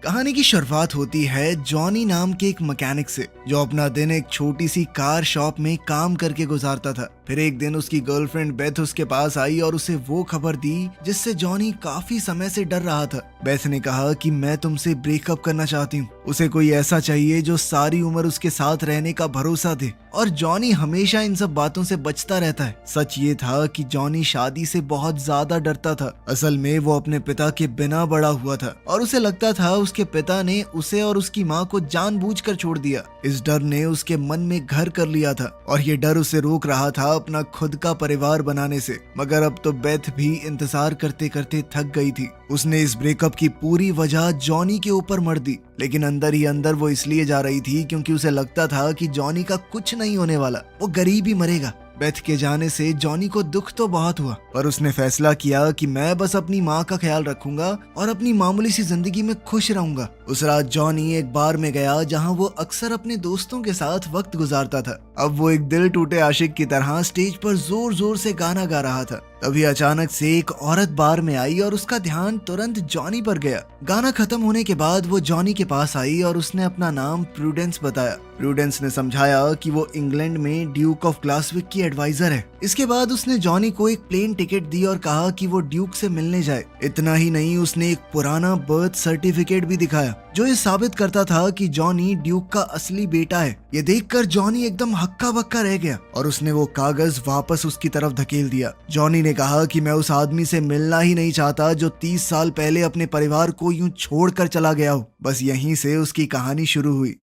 कहानी की शुरुआत होती है जॉनी नाम के एक मैकेनिक से, जो अपना दिन एक छोटी सी कार शॉप में काम करके गुजारता था। फिर एक दिन उसकी गर्लफ्रेंड बेथ उसके पास आई और उसे वो खबर दी जिससे जॉनी काफी समय से डर रहा था। बेथ ने कहा कि मैं तुमसे ब्रेकअप करना चाहती हूँ। उसे कोई ऐसा चाहिए जो सारी उम्र उसके साथ रहने का भरोसा दे। और जॉनी हमेशा इन सब बातों से बचता रहता है। सच ये था कि जॉनी शादी से बहुत ज्यादा डरता था। असल में वो अपने पिता के बिना बड़ा हुआ था और उसे लगता था उसके पिता ने उसे और उसकी माँ को जानबूझकर छोड़ दिया। इस डर ने उसके मन में घर कर लिया था और ये डर उसे रोक रहा था अपना खुद का परिवार बनाने से। मगर अब तो बेथ भी इंतजार करते करते थक गई थी। उसने इस ब्रेकअप की पूरी वजह जॉनी के ऊपर मर दी, लेकिन अंदर ही अंदर वो इसलिए जा रही थी क्योंकि उसे लगता था कि जॉनी का कुछ नहीं होने वाला, वो गरीब ही मरेगा। बेथ के जाने से जॉनी को दुख तो बहुत हुआ, पर उसने फैसला किया कि मैं बस अपनी माँ का ख्याल रखूंगा और अपनी मामूली सी जिंदगी में खुश रहूंगा। उस रात जॉनी एक बार में गया जहाँ वो अक्सर अपने दोस्तों के साथ वक्त गुजारता था। अब वो एक दिल टूटे आशिक की तरह स्टेज पर जोर जोर से गाना गा रहा था। तभी अचानक से एक औरत बार में आई और उसका ध्यान तुरंत जॉनी पर गया। गाना खत्म होने के बाद वो जॉनी के पास आई और उसने अपना नाम प्रूडेंस बताया। प्रूडेंस ने समझाया कि वो इंग्लैंड में ड्यूक ऑफ ग्लासविक की एडवाइजर है। इसके बाद उसने जॉनी को एक प्लेन टिकट दी और कहा कि वो ड्यूक से मिलने जाए। इतना ही नहीं, उसने एक पुराना बर्थ सर्टिफिकेट भी दिखाया जो ये साबित करता था कि जॉनी ड्यूक का असली बेटा है। ये देखकर जॉनी एकदम हक्का बक्का रह गया और उसने वो कागज वापस उसकी तरफ धकेल दिया। जॉनी ने कहा कि मैं उस आदमी से मिलना ही नहीं चाहता जो 30 साल पहले अपने परिवार को यूं छोड़कर चला गया हो। बस यहीं से उसकी कहानी शुरू हुई।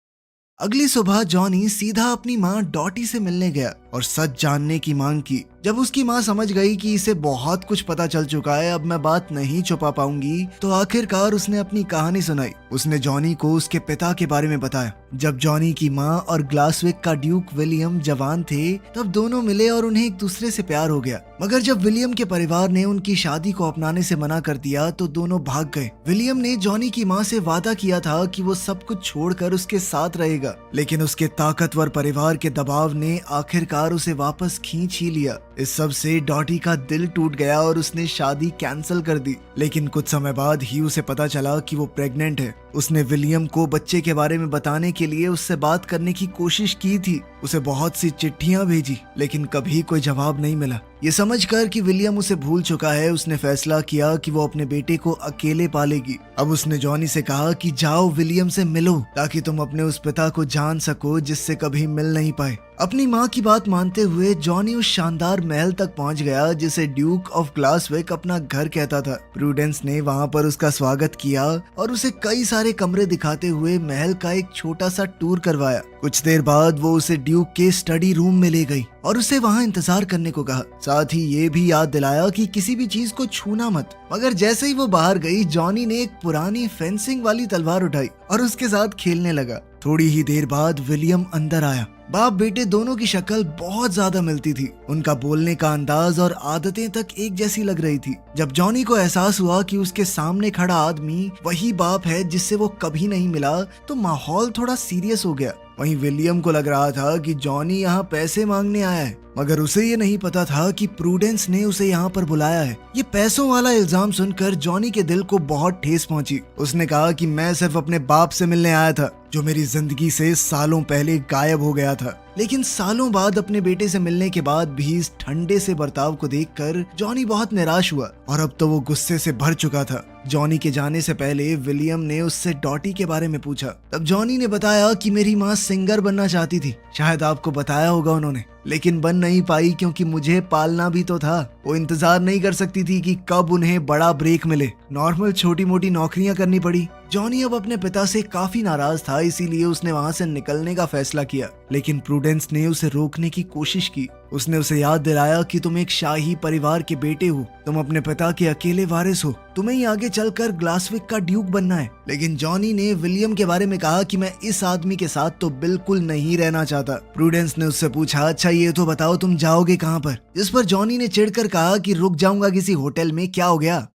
अगली सुबह जॉनी सीधा अपनी माँ डॉटी से मिलने गया और सच जानने की मांग की। जब उसकी माँ समझ गई कि इसे बहुत कुछ पता चल चुका है, अब मैं बात नहीं छुपा पाऊंगी, तो आखिरकार उसने अपनी कहानी सुनाई। उसने जॉनी को उसके पिता के बारे में बताया। जब जॉनी की माँ और ग्लासविक का ड्यूक विलियम जवान थे, तब दोनों मिले और उन्हें एक दूसरे से प्यार हो गया। मगर जब विलियम के परिवार ने उनकी शादी को अपनाने से मना कर दिया तो दोनों भाग गए। विलियम ने जॉनी की माँ से वादा किया था कि वो सब कुछ छोड़कर उसके साथ रहेगा, लेकिन उसके ताकतवर परिवार के दबाव ने आखिरकार उसे वापस खींच ही लिया। इस सब से डॉटी का दिल टूट गया और उसने शादी कैंसिल कर दी। लेकिन कुछ समय बाद ही उसे पता चला कि वो प्रेग्नेंट है। उसने विलियम को बच्चे के बारे में बताने के लिए उससे बात करने की कोशिश की थी। उसे बहुत सी चिट्ठियां भेजी, लेकिन कभी कोई जवाब नहीं मिला। ये समझकर कि विलियम उसे भूल चुका है, उसने फैसला किया कि वो अपने बेटे को अकेले पालेगी। अब उसने जॉनी से कहा कि जाओ विलियम से मिलो, ताकि तुम अपने उस पिता को जान सको जिससे कभी मिल नहीं पाए। अपनी माँ की बात मानते हुए जॉनी उस शानदार महल तक पहुँच गया जिसे ड्यूक ऑफ ग्लासविक अपना घर कहता था। प्रूडेंस ने वहाँ पर उसका स्वागत किया और उसे कई सारे कमरे दिखाते हुए महल का एक छोटा सा टूर करवाया। कुछ देर बाद वो उसे ड्यूक के स्टडी रूम में ले गई और उसे वहाँ इंतजार करने को कहा। साथ ही ये भी याद दिलाया कि किसी भी चीज को छूना मत। मगर जैसे ही वो बाहर गई, जॉनी ने एक पुरानी फेंसिंग वाली तलवार उठाई और उसके साथ खेलने लगा। थोड़ी ही देर बाद विलियम अंदर आया। बाप बेटे दोनों की शक्ल बहुत ज्यादा मिलती थी। उनका बोलने का अंदाज और आदतें तक एक जैसी लग रही थी। जब जॉनी को एहसास हुआ कि उसके सामने खड़ा आदमी वही बाप है जिससे वो कभी नहीं मिला, तो माहौल थोड़ा सीरियस हो गया। वहीं विलियम को लग रहा था कि जॉनी यहाँ पैसे मांगने आया है, मगर उसे ये नहीं पता था कि प्रूडेंस ने उसे यहाँ पर बुलाया है। ये पैसों वाला इल्जाम सुनकर जॉनी के दिल को बहुत ठेस पहुंची। उसने कहा कि मैं सिर्फ अपने बाप से मिलने आया था, जो मेरी जिंदगी से सालों पहले गायब हो गया था। लेकिन सालों बाद अपने बेटे से मिलने के बाद भी इस ठंडे से बर्ताव को देखकर जॉनी बहुत निराश हुआ और अब तो वो गुस्से से भर चुका था। जॉनी के जाने से पहले विलियम ने उससे डॉटी के बारे में पूछा। तब जॉनी ने बताया कि मेरी माँ सिंगर बनना चाहती थी, शायद आपको बताया होगा उन्होंने, लेकिन बन नहीं पाई क्योंकि मुझे पालना भी तो था। वो इंतजार नहीं कर सकती थी कि कब उन्हें बड़ा ब्रेक मिले। नॉर्मल छोटी मोटी नौकरियां करनी पड़ी। जॉनी अब अपने पिता से काफी नाराज था, इसीलिए उसने वहां से निकलने का फैसला किया। लेकिन प्रूडेंस ने उसे रोकने की कोशिश की। उसने उसे याद दिलाया कि तुम एक शाही परिवार के बेटे हो, तुम अपने पिता के अकेले वारिस हो, तुम्हें ही आगे चलकर ग्लासविक का ड्यूक बनना है। लेकिन जॉनी ने विलियम के बारे में कहा कि मैं इस आदमी के साथ तो बिल्कुल नहीं रहना चाहता। प्रूडेंस ने उससे पूछा, अच्छा ये तो बताओ तुम जाओगे कहाँ पर? जिस पर जॉनी ने चिढ़कर कहा कि रुक जाऊंगा किसी होटल में, क्या हो गया?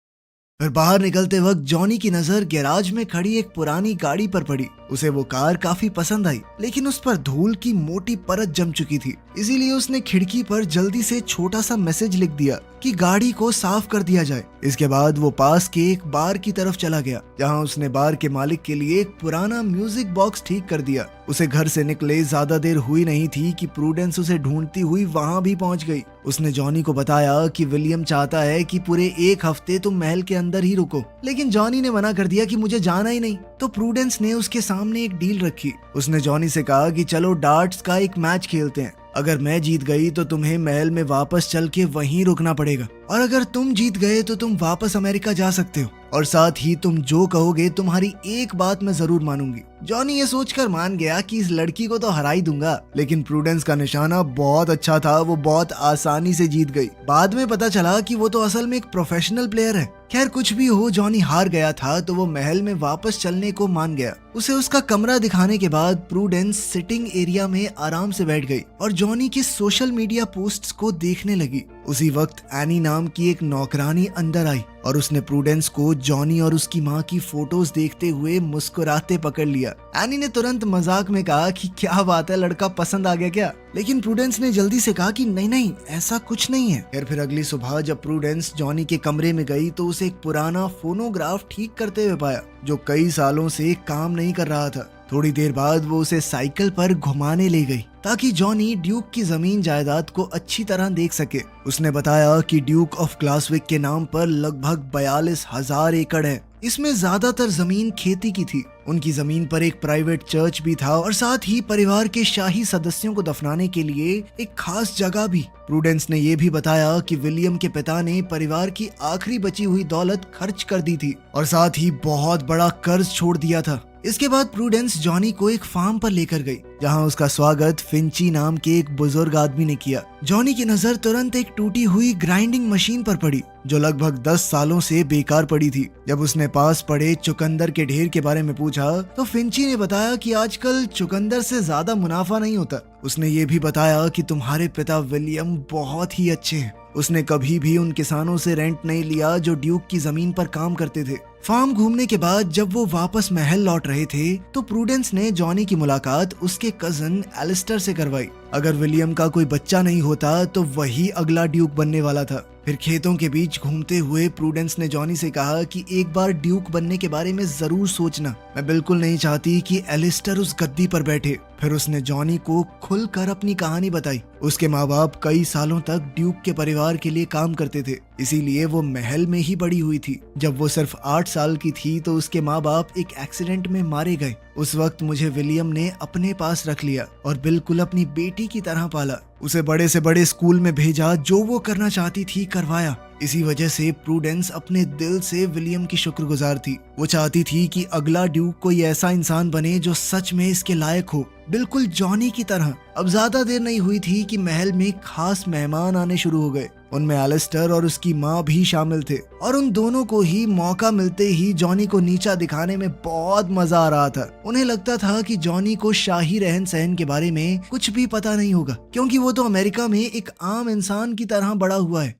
फिर बाहर निकलते वक्त जॉनी की नजर गैराज में खड़ी एक पुरानी गाड़ी पर पड़ी। उसे वो कार काफी पसंद आई, लेकिन उस पर धूल की मोटी परत जम चुकी थी। इसीलिए उसने खिड़की पर जल्दी से छोटा सा मैसेज लिख दिया कि गाड़ी को साफ कर दिया जाए। इसके बाद वो पास के एक बार की तरफ चला गया, जहाँ उसने बार के मालिक के लिए एक पुराना म्यूजिक बॉक्स ठीक कर दिया। उसे घर से निकले ज्यादा देर हुई नहीं थी कि प्रूडेंस उसे ढूंढती हुई वहाँ भी पहुँच गई। उसने जॉनी को बताया कि विलियम चाहता है कि पूरे 1 हफ्ते तुम महल के अंदर ही रुको, लेकिन जॉनी ने मना कर दिया कि मुझे जाना ही नहीं। तो प्रूडेंस ने उसके सामने एक डील रखी। उसने जॉनी से कहा कि चलो डार्ट्स का एक मैच खेलते हैं। अगर मैं जीत गई तो तुम्हें महल में वापस चल के वहीं रुकना पड़ेगा, और अगर तुम जीत गए तो तुम वापस अमेरिका जा सकते हो, और साथ ही तुम जो कहोगे तुम्हारी एक बात मैं जरूर मानूंगी। जॉनी ये सोचकर मान गया कि इस लड़की को तो हरा ही दूंगा, लेकिन प्रूडेंस का निशाना बहुत अच्छा था। वो बहुत आसानी से जीत गई। बाद में पता चला कि वो तो असल में एक प्रोफेशनल प्लेयर है। खैर कुछ भी हो, जॉनी हार गया था तो वो महल में वापस चलने को मान गया। उसे उसका कमरा दिखाने के बाद प्रूडेंस सिटिंग एरिया में आराम से बैठ गई और जॉनी की सोशल मीडिया पोस्ट्स को देखने लगी। उसी वक्त एनी नाम की एक नौकरानी अंदर आई और उसने प्रूडेंस को जॉनी और उसकी माँ की फोटोज देखते हुए मुस्कुराते पकड़ लिया। एनी ने तुरंत मजाक में कहा कि क्या बात है, लड़का पसंद आ गया क्या? लेकिन प्रूडेंस ने जल्दी से कहा कि नहीं नहीं, ऐसा कुछ नहीं है। फिर अगली सुबह जब प्रूडेंस जॉनी के कमरे में गई तो उसे एक पुराना फोनोग्राफ ठीक करते हुए पाया, जो कई सालों से काम नहीं कर रहा था। थोड़ी देर बाद वो उसे साइकिल पर घुमाने ले गई ताकि जॉनी ड्यूक की जमीन जायदाद को अच्छी तरह देख सके। उसने बताया कि ड्यूक ऑफ ग्लासविक के नाम पर लगभग 42,000 एकड़ है। इसमें ज्यादातर जमीन खेती की थी। उनकी जमीन पर एक प्राइवेट चर्च भी था और साथ ही परिवार के शाही सदस्यों को दफनाने के लिए एक खास जगह भी। प्रूडेंस ने यह भी बताया कि विलियम के पिता ने परिवार की आखिरी बची हुई दौलत खर्च कर दी थी और साथ ही बहुत बड़ा कर्ज छोड़ दिया था। इसके बाद प्रूडेंस जॉनी को एक फार्म पर लेकर गई, जहां उसका स्वागत फिंची नाम के एक बुजुर्ग आदमी ने किया। जॉनी की नजर तुरंत एक टूटी हुई ग्राइंडिंग मशीन पर पड़ी, जो लगभग 10 सालों से बेकार पड़ी थी। जब उसने पास पड़े चुकंदर के ढेर के बारे में पूछा तो फिंची ने बताया कि आजकल चुकंदर से ज्यादा मुनाफा नहीं होता। उसने ये भी बताया कि तुम्हारे पिता विलियम बहुत ही अच्छे हैं। उसने कभी भी उन किसानों से रेंट नहीं लिया जो ड्यूक की जमीन पर काम करते थे। फार्म घूमने के बाद जब वो वापस महल लौट रहे थे तो प्रूडेंस ने जॉनी की मुलाकात उसके कजन एलिस्टर से करवाई। अगर विलियम का कोई बच्चा नहीं होता तो वही अगला ड्यूक बनने वाला था। फिर खेतों के बीच घूमते हुए प्रूडेंस ने जॉनी से कहा कि एक बार ड्यूक बनने के बारे में जरूर सोचना। मैं बिल्कुल नहीं चाहती कि एलिस्टर उस गद्दी पर बैठे। फिर उसने जॉनी को खुलकर अपनी कहानी बताई। उसके माँ बाप कई सालों तक ड्यूक के परिवार के लिए काम करते थे, इसीलिए वो महल में ही बड़ी हुई थी। जब वो सिर्फ 8 साल की थी तो उसके माँ बाप एक एक्सीडेंट में मारे गए। उस वक्त मुझे विलियम ने अपने पास रख लिया और बिल्कुल अपनी बेटी की तरह पाला। उसे बड़े से बड़े स्कूल में भेजा, जो वो करना चाहती थी करवाया। इसी वजह से प्रूडेंस अपने दिल से विलियम की शुक्रगुजार थी। वो चाहती थी कि अगला ड्यूक कोई ऐसा इंसान बने जो सच में इसके लायक हो, बिल्कुल जॉनी की तरह। अब ज्यादा देर नहीं हुई थी कि महल में खास मेहमान आने शुरू हो गए। उनमें एलिस्टर और उसकी माँ भी शामिल थे और उन दोनों को ही मौका मिलते ही जॉनी को नीचा दिखाने में बहुत मजा आ रहा था। उन्हें लगता था कि जॉनी को शाही रहन सहन के बारे में कुछ भी पता नहीं होगा, क्योंकि वो तो अमेरिका में एक आम इंसान की तरह बड़ा हुआ है।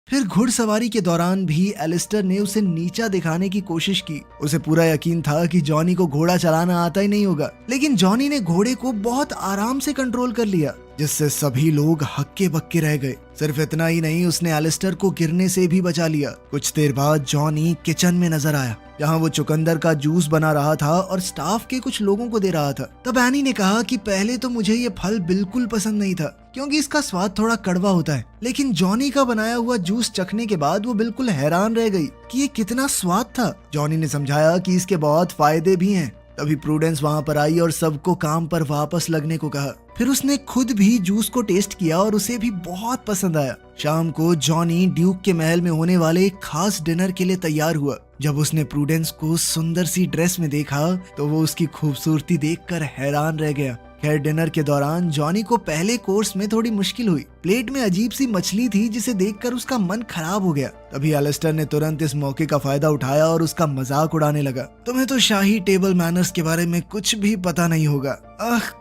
फिर घुड़सवारी के दौरान भी एलिस्टर ने उसे नीचा दिखाने की कोशिश की। उसे पूरा यकीन था कि जॉनी को घोड़ा चलाना आता ही नहीं होगा, लेकिन जॉनी ने घोड़े को बहुत आराम से कंट्रोल कर लिया, जिससे सभी लोग हक्के बक्के रह गए। सिर्फ इतना ही नहीं, उसने एलिस्टर को गिरने से भी बचा लिया। कुछ देर बाद जॉनी किचन में नजर आया, जहां वो चुकंदर का जूस बना रहा था और स्टाफ के कुछ लोगों को दे रहा था। तब एनी ने कहा कि पहले तो मुझे ये फल बिल्कुल पसंद नहीं था, क्योंकि इसका स्वाद थोड़ा कड़वा होता है, लेकिन जॉनी का बनाया हुआ जूस चखने के बाद वो बिल्कुल हैरान रह गई कि ये कितना स्वाद था। जॉनी ने समझाया कि इसके बहुत फायदे भी हैं। तभी प्रूडेंस वहां पर आई और सबको काम पर वापस लगने को कहा। फिर उसने खुद भी जूस को टेस्ट किया और उसे भी बहुत पसंद आया। शाम को जॉनी ड्यूक के महल में होने वाले एक खास डिनर के लिए तैयार हुआ। जब उसने प्रूडेंस को सुंदर सी ड्रेस में देखा तो वो उसकी खूबसूरती देखकर हैरान रह गया। खैर डिनर के दौरान जॉनी को पहले कोर्स में थोड़ी मुश्किल हुई। प्लेट में अजीब सी मछली थी जिसे देखकर उसका मन खराब हो गया। तभी एलिस्टर ने तुरंत इस मौके का फायदा उठाया और उसका मजाक उड़ाने लगा। तुम्हें तो शाही टेबल मैनर्स के बारे में कुछ भी पता नहीं होगा।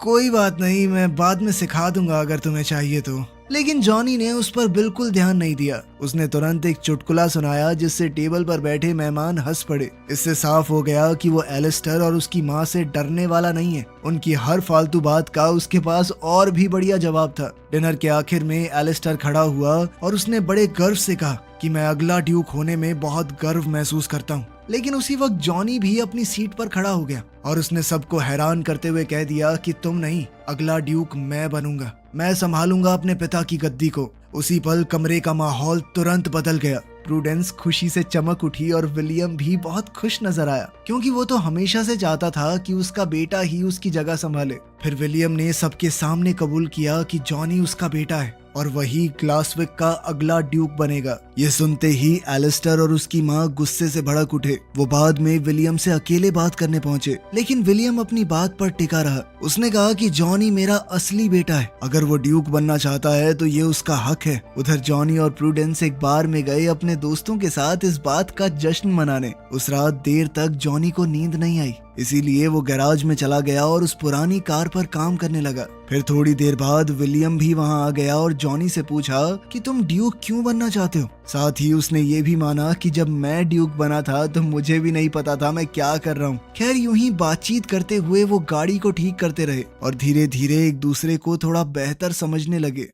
कोई बात नहीं, मैं बाद में सिखा दूंगा अगर तुम्हें चाहिए तो। लेकिन जॉनी ने उस पर बिल्कुल ध्यान नहीं दिया। उसने तुरंत एक चुटकुला सुनाया जिससे टेबल पर बैठे मेहमान हंस पड़े। इससे साफ हो गया कि वो एलिस्टर और उसकी माँ से डरने वाला नहीं है। उनकी हर फालतू बात का उसके पास और भी बढ़िया जवाब था। डिनर के आखिर में एलिस्टर खड़ा हुआ और उसने बड़े गर्व से कहा कि मैं अगला ड्यूक होने में बहुत गर्व महसूस करता हूँ। लेकिन उसी वक्त जॉनी भी अपनी सीट पर खड़ा हो गया और उसने सबको हैरान करते हुए कह दिया कि तुम नहीं, अगला ड्यूक मैं बनूंगा, मैं संभालूंगा अपने पिता की गद्दी को। उसी पल कमरे का माहौल तुरंत बदल गया। प्रूडेंस खुशी से चमक उठी और विलियम भी बहुत खुश नजर आया, क्योंकि वो तो हमेशा से चाहता था कि उसका बेटा ही उसकी जगह संभाले। फिर विलियम ने सबके सामने कबूल किया कि जॉनी उसका बेटा है और वही ग्लासविक का अगला ड्यूक बनेगा। ये सुनते ही एलिस्टर और उसकी माँ गुस्से से भड़क उठे। वो बाद में विलियम से अकेले बात करने पहुंचे, लेकिन विलियम अपनी बात पर टिका रहा। उसने कहा कि जॉनी मेरा असली बेटा है, अगर वो ड्यूक बनना चाहता है तो ये उसका हक है। उधर जॉनी और प्रूडेंस एक बार में गए अपने दोस्तों के साथ इस बात का जश्न मनाने। उस रात देर तक जॉनी को नींद नहीं आई, इसीलिए वो गैराज में चला गया और उस पुरानी कार पर काम करने लगा। फिर थोड़ी देर बाद विलियम भी वहां आ गया और जॉनी से पूछा कि तुम ड्यूक क्यों बनना चाहते हो। साथ ही उसने ये भी माना कि जब मैं ड्यूक बना था तो मुझे भी नहीं पता था मैं क्या कर रहा हूँ। खैर, यूं ही बातचीत करते हुए वो गाड़ी को ठीक करते रहे और धीरे धीरे एक दूसरे को थोड़ा बेहतर समझने लगे।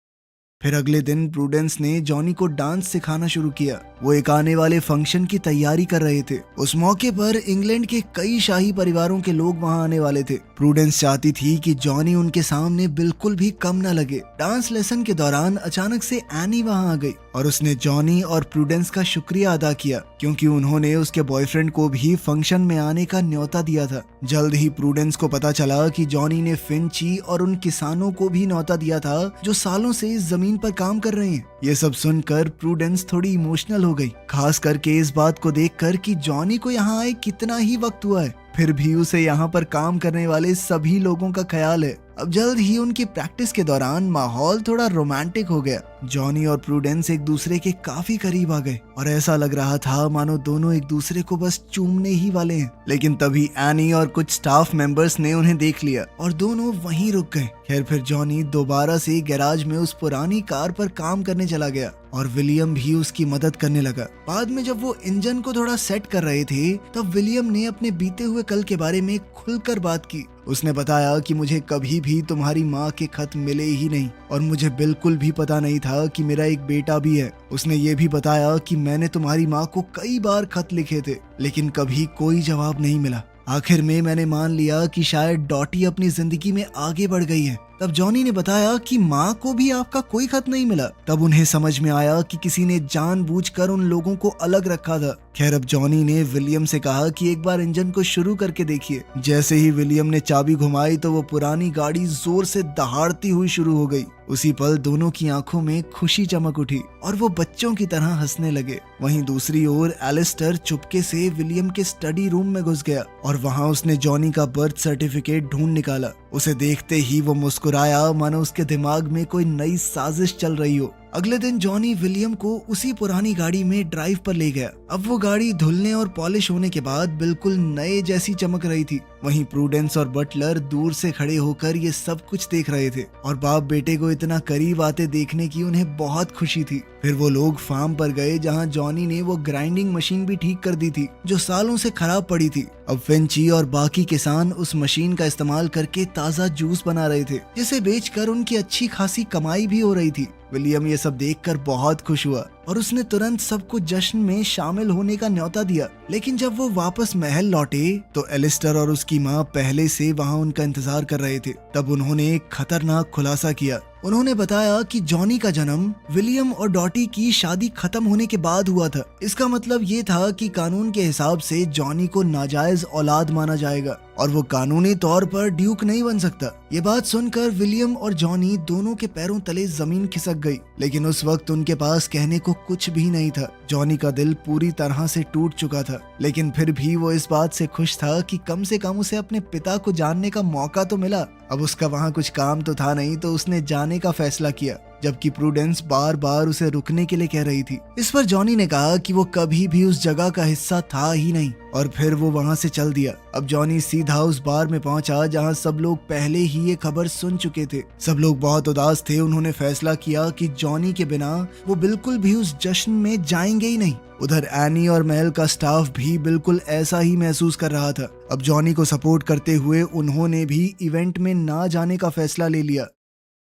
फिर अगले दिन प्रूडेंस ने जॉनी को डांस सिखाना शुरू किया। वो एक आने वाले फंक्शन की तैयारी कर रहे थे। उस मौके पर इंग्लैंड के कई शाही परिवारों के लोग वहां आने वाले थे। प्रूडेंस चाहती थी कि जॉनी उनके सामने बिल्कुल भी कम न लगे। डांस लेसन के दौरान अचानक से एनी वहां आ गई और उसने जॉनी और प्रूडेंस का शुक्रिया अदा किया, क्योंकि उन्होंने उसके बॉयफ्रेंड को भी फंक्शन में आने का न्योता दिया था। जल्द ही प्रूडेंस को पता चला कि जॉनी ने फिंची और उन किसानों को भी न्योता दिया था जो सालों से इस जमीन पर काम कर रहे हैं। ये सब सुनकर प्रूडेंस थोड़ी इमोशनल हो गई, खास करके इस बात को देखकर कि जॉनी को यहाँ आए कितना ही वक्त हुआ है, फिर भी उसे यहाँ पर काम करने वाले सभी लोगों का ख्याल है। अब जल्द ही उनकी प्रैक्टिस के दौरान माहौल थोड़ा रोमांटिक हो गया। जॉनी और प्रूडेंस एक दूसरे के काफी करीब आ गए और ऐसा लग रहा था मानो दोनों एक दूसरे को बस चूमने ही वाले हैं। लेकिन तभी एनी और कुछ स्टाफ मेंबर्स ने उन्हें देख लिया और दोनों वहीं रुक गए। खैर, फिर जॉनी दोबारा से गैराज में उस पुरानी कार पर काम करने चला गया और विलियम भी उसकी मदद करने लगा। बाद में जब वो इंजन को थोड़ा सेट कर रहे थे तब विलियम ने अपने बीते हुए कल के बारे में खुलकर बात की। उसने बताया कि मुझे कभी भी तुम्हारी माँ के खत मिले ही नहीं और मुझे बिल्कुल भी पता नहीं था कि मेरा एक बेटा भी है। उसने ये भी बताया कि मैंने तुम्हारी माँ को कई बार खत लिखे थे, लेकिन कभी कोई जवाब नहीं मिला। आखिर में मैंने मान लिया कि शायद डॉटी अपनी जिंदगी में आगे बढ़ गई है। तब जॉनी ने बताया कि माँ को भी आपका कोई खत नहीं मिला। तब उन्हें समझ में आया कि किसी ने जानबूझकर उन लोगों को अलग रखा था। खैर, अब जॉनी ने विलियम से कहा कि एक बार इंजन को शुरू करके देखिए। जैसे ही विलियम ने चाबी घुमाई तो वो पुरानी गाड़ी जोर से दहाड़ती हुई शुरू हो गई। उसी पल दोनों की आंखों में खुशी चमक उठी और वो बच्चों की तरह हंसने लगे। वहीं दूसरी ओर एलिस्टर चुपके से विलियम के स्टडी रूम में घुस गया और वहां उसने जॉनी का बर्थ सर्टिफिकेट ढूंढ निकाला। उसे देखते ही वो मुस्कुराया, मानो उसके दिमाग में कोई नई साजिश चल रही हो। अगले दिन जॉनी विलियम को उसी पुरानी गाड़ी में ड्राइव पर ले गया। अब वो गाड़ी धुलने और पॉलिश होने के बाद बिल्कुल नए जैसी चमक रही थी। वहीं प्रूडेंस और बटलर दूर से खड़े होकर ये सब कुछ देख रहे थे और बाप बेटे को इतना करीब आते देखने की उन्हें बहुत खुशी थी। फिर वो लोग फार्म पर गए जहां जॉनी ने वो ग्राइंडिंग मशीन भी ठीक कर दी थी जो सालों से खराब पड़ी थी। अब फिंची और बाकी किसान उस मशीन का इस्तेमाल करके ताज़ा जूस बना रहे थे, जिसे बेचकर उनकी अच्छी खासी कमाई भी हो रही थी। विलियम ये सब देखकर बहुत खुश हुआ और उसने तुरंत सबको जश्न में शामिल होने का न्योता दिया। लेकिन जब वो वापस महल लौटे तो एलिस्टर और उसकी माँ पहले से वहाँ उनका इंतजार कर रहे थे। तब उन्होंने एक खतरनाक खुलासा किया। उन्होंने बताया कि जॉनी का जन्म विलियम और डॉटी की शादी खत्म होने के बाद हुआ था। इसका मतलब ये था कि कानून के हिसाब से जॉनी को नाजायज औलाद माना जाएगा और वो कानूनी तौर पर ड्यूक नहीं बन सकता। ये बात सुनकर विलियम और जॉनी दोनों के पैरों तले जमीन खिसक गई, लेकिन उस वक्त उनके पास कहने को कुछ भी नहीं था। जॉनी का दिल पूरी तरह से टूट चुका था, लेकिन फिर भी वो इस बात से खुश था कि कम से कम उसे अपने पिता को जानने का मौका तो मिला। अब उसका वहाँ कुछ काम तो था नहीं, तो उसने जाने का फैसला किया। जबकि प्रूडेंस बार बार उसे रुकने के लिए कह रही थी। इस पर जॉनी ने कहा कि वो कभी भी उस जगह का हिस्सा था ही नहीं और फिर वो वहां से चल दिया। अब जॉनी सीधा उस बार में पहुंचा जहां सब लोग पहले ही ये खबर सुन चुके थे। सब लोग बहुत उदास थे। उन्होंने फैसला किया कि जॉनी के बिना वो बिल्कुल भी उस जश्न में जाएंगे ही नहीं। उधर एनी और महल का स्टाफ भी बिल्कुल ऐसा ही महसूस कर रहा था। अब जॉनी को सपोर्ट करते हुए उन्होंने भी इवेंट में ना जाने का फैसला ले लिया।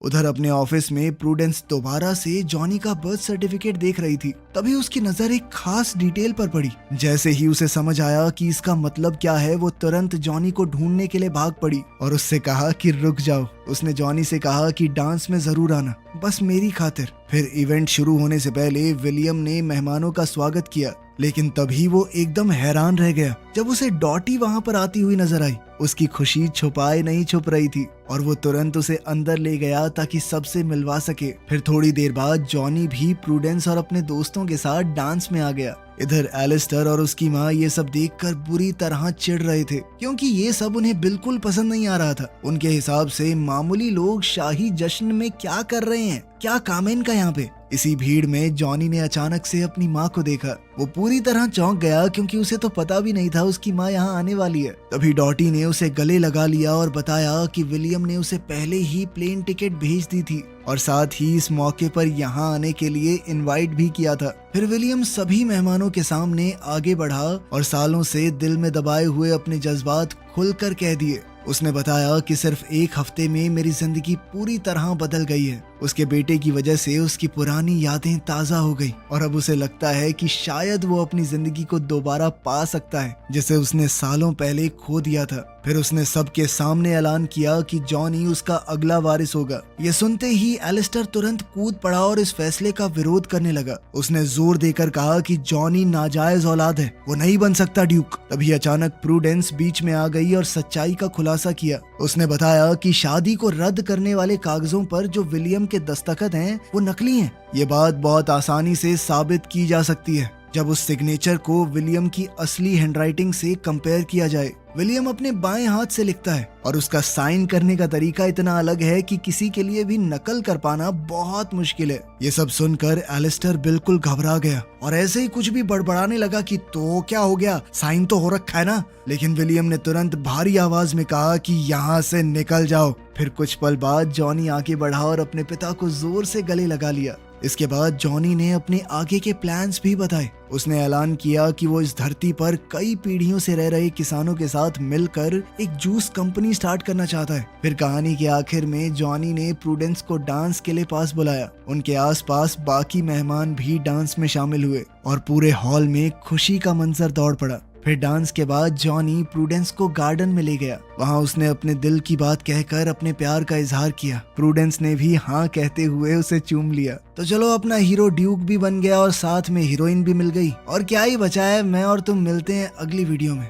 उधर अपने ऑफिस में प्रूडेंस दोबारा से जॉनी का बर्थ सर्टिफिकेट देख रही थी। तभी उसकी नजर एक खास डिटेल पर पड़ी। जैसे ही उसे समझ आया कि इसका मतलब क्या है, वो तुरंत जॉनी को ढूंढने के लिए भाग पड़ी और उससे कहा कि रुक जाओ। उसने जॉनी से कहा कि डांस में जरूर आना, बस मेरी खातिर। फिर इवेंट शुरू होने से पहले विलियम ने मेहमानों का स्वागत किया, लेकिन तभी वो एकदम हैरान रह गया जब उसे डॉटी वहां पर आती हुई नजर आई। उसकी खुशी छुपाए नहीं छुप रही थी और वो तुरंत उसे अंदर ले गया ताकि सबसे मिलवा सके। फिर थोड़ी देर बाद जॉनी भी प्रूडेंस और अपने दोस्तों के साथ डांस में आ गया। इधर एलिस्टर और उसकी माँ ये सब देखकर बुरी तरह चिढ़ रहे थे, क्योंकि ये सब उन्हें बिल्कुल पसंद नहीं आ रहा था। उनके हिसाब से मामूली लोग शाही जश्न में क्या कर रहे हैं, क्या काम है इनका यहाँ पे। इसी भीड़ में जॉनी ने अचानक से अपनी माँ को देखा। वो पूरी तरह चौंक गया, क्योंकि उसे तो पता भी नहीं था उसकी माँ यहाँ आने वाली है। तभी डॉटी ने उसे गले लगा लिया और बताया कि विलियम ने उसे पहले ही प्लेन टिकट भेज दी थी और साथ ही इस मौके पर यहाँ आने के लिए इनवाइट भी किया था। फिर विलियम सभी मेहमानों के सामने आगे बढ़ा और सालों से दिल में दबाए हुए अपने जज्बात खुलकर कह दिए। उसने बताया कि सिर्फ एक हफ्ते में मेरी जिंदगी पूरी तरह बदल गई है। उसके बेटे की वजह से उसकी पुरानी यादें ताजा हो गई और अब उसे लगता है कि शायद वो अपनी जिंदगी को दोबारा पा सकता है, जिसे उसने सालों पहले खो दिया था। फिर उसने सबके सामने ऐलान किया कि जॉनी उसका अगला वारिस होगा। ये सुनते ही एलिस्टर तुरंत कूद पड़ा और इस फैसले का विरोध करने लगा। उसने जोर देकर कहा कि जॉनी नाजायज औलाद है, वो नहीं बन सकता ड्यूक। तभी अचानक प्रूडेंस बीच में आ गई और सच्चाई का खुलासा किया। उसने बताया कि शादी को रद्द करने वाले कागजों पर जो विलियम के दस्तखत हैं वो नकली हैं। ये बात बहुत आसानी से साबित की जा सकती है जब उस सिग्नेचर को विलियम की असली हैंडराइटिंग से कंपेयर किया जाए। विलियम अपने बाएं हाथ से लिखता है और उसका साइन करने का तरीका इतना अलग है कि किसी के लिए भी नकल कर पाना बहुत मुश्किल है। ये सब सुनकर एलिस्टर बिल्कुल घबरा गया और ऐसे ही कुछ भी बड़बड़ाने लगा कि तो क्या हो गया, साइन तो हो रखा है ना। लेकिन विलियम ने तुरंत भारी आवाज में कहा कि यहाँ से निकल जाओ। फिर कुछ पल बाद जॉनी आगे बढ़ा और अपने पिता को जोर से गले लगा लिया। इसके बाद जॉनी ने अपने आगे के प्लान्स भी बताए। उसने ऐलान किया कि वो इस धरती पर कई पीढ़ियों से रह रहे किसानों के साथ मिलकर एक जूस कंपनी स्टार्ट करना चाहता है। फिर कहानी के आखिर में जॉनी ने प्रूडेंस को डांस के लिए पास बुलाया। उनके आसपास बाकी मेहमान भी डांस में शामिल हुए और पूरे हॉल में खुशी का मंजर दौड़ पड़ा। फिर डांस के बाद जॉनी प्रूडेंस को गार्डन में ले गया। वहाँ उसने अपने दिल की बात कहकर अपने प्यार का इजहार किया। प्रूडेंस ने भी हाँ कहते हुए उसे चूम लिया। तो चलो, अपना हीरो ड्यूक भी बन गया और साथ में हीरोइन भी मिल गई और क्या ही बचा है। मैं और तुम मिलते हैं अगली वीडियो में।